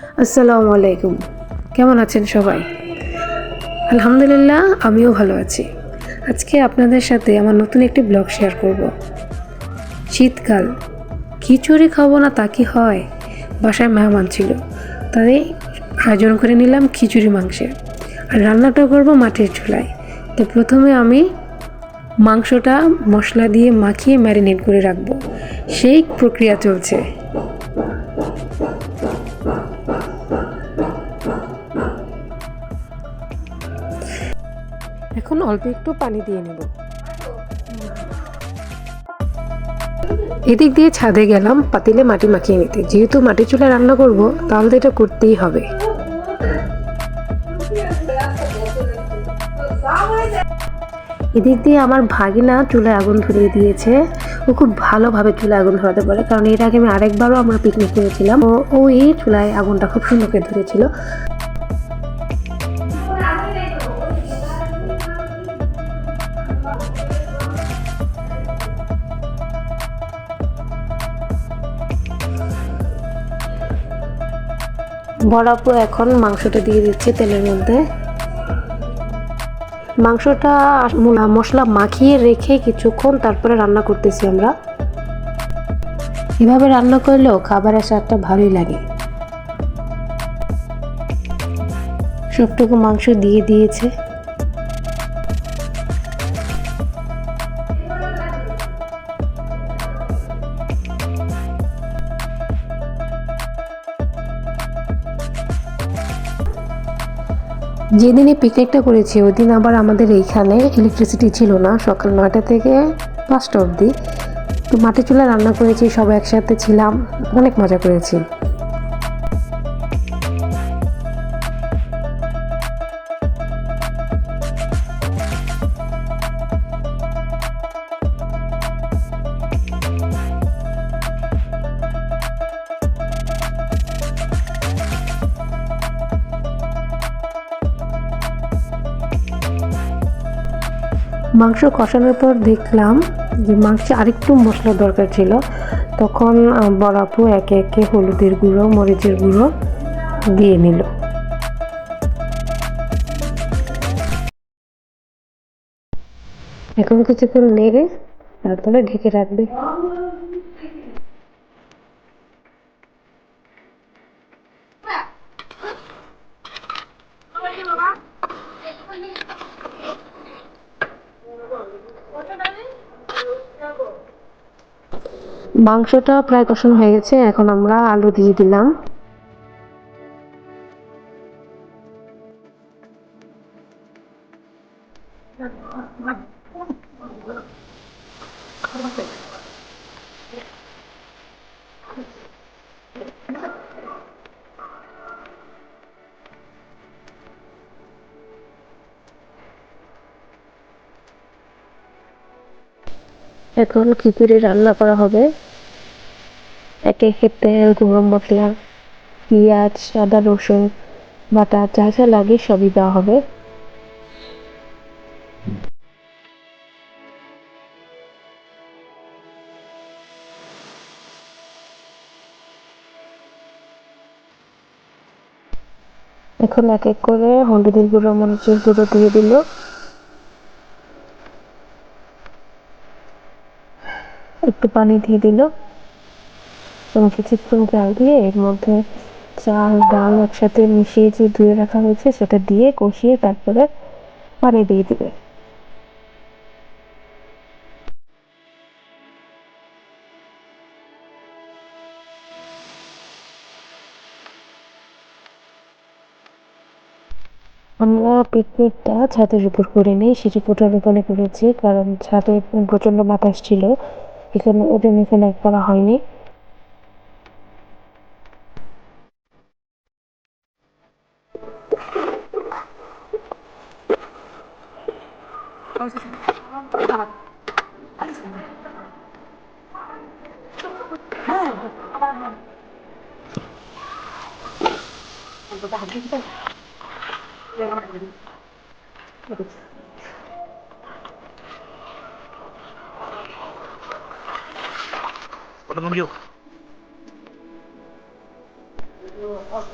আসসালামু আলাইকুম। কেমন আছেন সবাই? আলহামদুলিল্লাহ, আমিও ভালো আছি। আজকে আপনাদের সাথে আমার নতুন একটি ব্লগ শেয়ার করব। শীতকাল, খিচুড়ি খাবো না তা কি হয়? বাসায় মেহমান ছিল, তাই আয়োজন করে নিলাম খিচুড়ি মাংসের। আর রান্নাটা করব মাটির চুলায়। তো প্রথমে আমি মাংসটা মশলা দিয়ে মাখিয়ে ম্যারিনেট করে রাখবো, সেই প্রক্রিয়া চলছে। এখন অল্প একটু পানি দিয়ে নেব। এদিক দিয়ে ছাদে গেলাম পাতিলে মাটি মাখিয়ে নিতে। যেহেতু মাটির চুলায় রান্না করব, তাহলে তো এটা করতেই হবে। এদিক দিয়ে আমার ভাগিনা চুলায় আগুন ধরিয়ে দিয়েছে। ও খুব ভালোভাবে চুলায় আগুন ধরাতে পারে, কারণ এর আগে আমি আরেকবারও আমরা পিকনিক করেছিলাম। ও এই চুলায় আগুনটা খুব সুন্দর করে ধরেছিল। বড় আপু এখন মাংসটা দিয়ে দিচ্ছে তেলের মধ্যে। মাংসটা মশলা মাখিয়ে রেখে কিছুক্ষণ তারপরে রান্না করতেছি আমরা। এভাবে রান্না করলেও খাবারের স্বাদটা ভালোই লাগে। সবটুকু মাংস দিয়ে দিয়েছে। যেদিন এই পিকনিকটা করেছি ওই দিন আবার আমাদের এইখানে ইলেকট্রিসিটি ছিল না, সকাল 9টা থেকে 5টা অবধি। তো মাটির চুলায় রান্না করেছি, সবাই একসাথে ছিলাম, অনেক মজা করেছি। মাংস কষানোর পর দেখলাম যে মাংসে আরেকটু মশলা দরকার ছিল। তখন বড় আপু একে একে হলুদের গুঁড়ো, মরিচের গুঁড়ো দিয়ে নিল। এখন কিছুক্ষণ নেড়ে তারপরে ঢেকে রাখবে। মাংসটা প্রায় কষানো হয়ে গেছে, এখন আমরা আলু দিয়ে দিলাম। এখন খিচুড়ি রান্না করা হবে। একে একে তেল, গরম মশলা, পেঁয়াজ, আদা, রসুন বাটা যা যা লাগে সবই দেওয়া হবে। এখন এক এক করে হলুদের গুঁড়ো, মরিচের গুঁড়ো দিয়ে দিল। একটু পানি দিয়ে দিল এবং কিছুক্ষণ জাল দিয়ে এর মধ্যে চাল ডাল একসাথে মিশিয়ে যে ধুয়ে রাখা হয়েছে সেটা দিয়ে কষিয়ে তারপরে পানি দিয়ে দিবে। আমরা পিকনিকটা ছাদের উপর করিনি, সিঁড়ি ফুটার ওখানে করেছি, কারণ ছাদে প্রচন্ড বাতাস ছিল। এখানে ওদের এখানে করা হয়নি।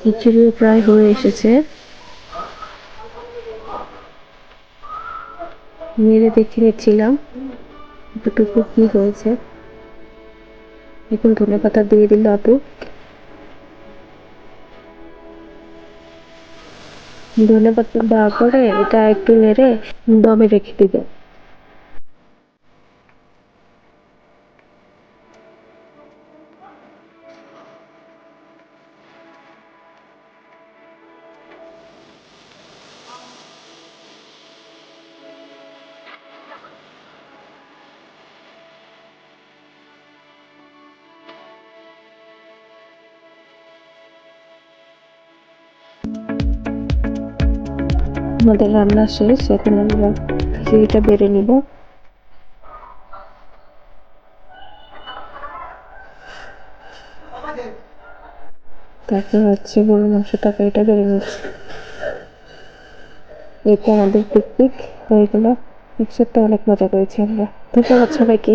খিচুড়িও প্রায় হয়ে এসেছে। মেরে দেখে নিচ্ছিলাম কতটুকু কি হয়েছে। এখন ধনেপাতা দিয়ে দিল আপু। ধনেপাতা দেওয়ার পরে এটা একটু নেড়ে দমে রেখে দিবে। আমাদের রান্না শেষ, এখন আমরা খিচুড়িটা বেড়ে নিব। তারপর হচ্ছে গরুর মাংস তরকারিটা বেড়ে নিচ্ছি। এটা আমাদের পিকনিক হয়ে গেল। একসাথে অনেক মজা করেছি আমরা। ধন্যবাদ সবাইকে।